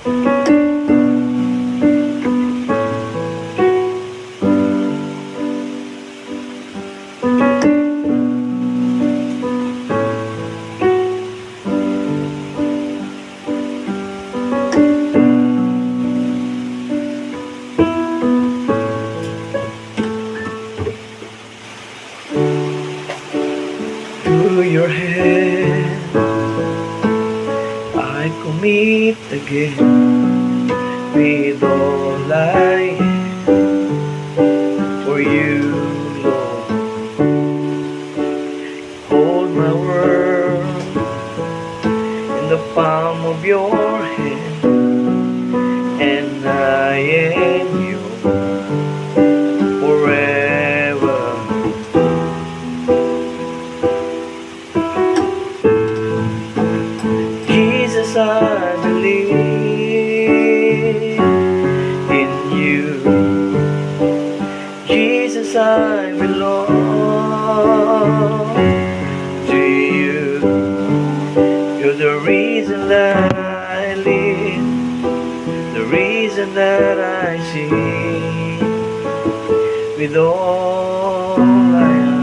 To your hand I commit again with all I am for you, Lord. Hold my world in the palm of your hand, and I am yours forever. Jesus, I believe in you. Jesus, I belong to you. You're the reason that I live, the reason that I sing with all I am.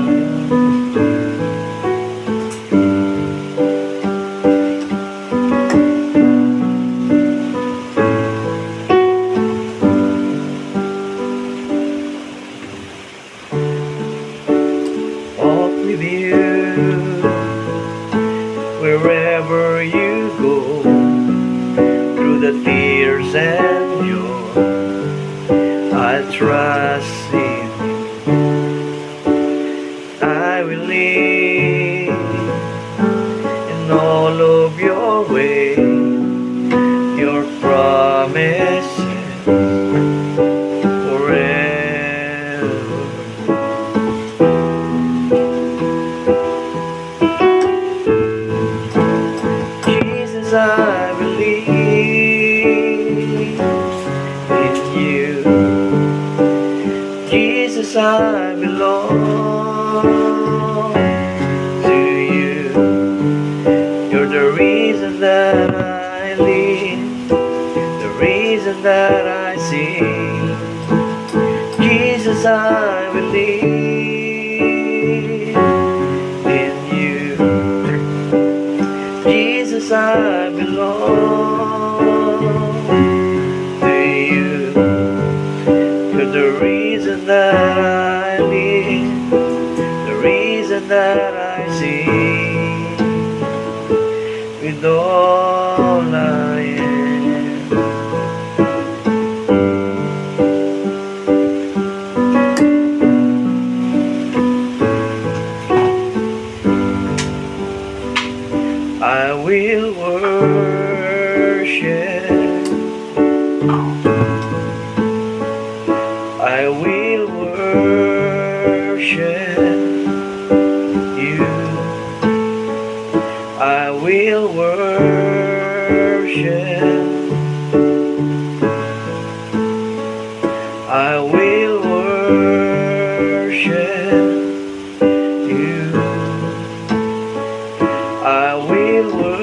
Walk with you wherever you go, through the tears and joy. I trust in you. I will live in all of your ways, your promises forever. Jesus, I believe in you. Jesus, I belong to you. You're the reason that I live, the reason that I sing. Jesus, I believe in you. Jesus, I belong to you. You're the reason that I live, the reason that I sing with all I am. I will worship, I will worship you. I will worship, I will worship you. I will worship,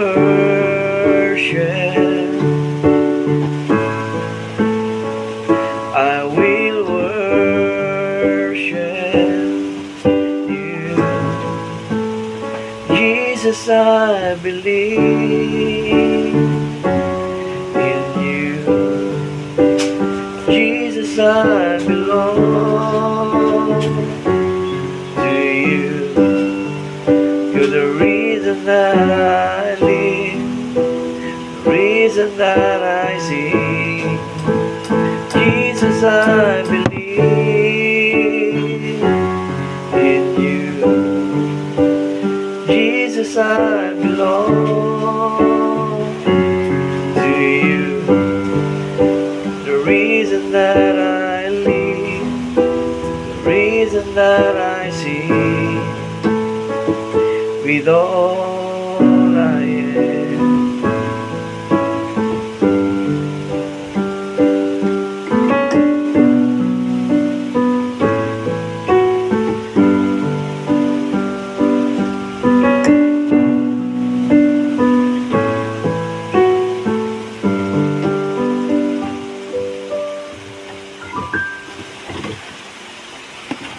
I will worship you. Jesus, I believe in you. Jesus, I belong to you. You're the reason that I live, the reason that I sing. Jesus, I believe in you. Jesus, I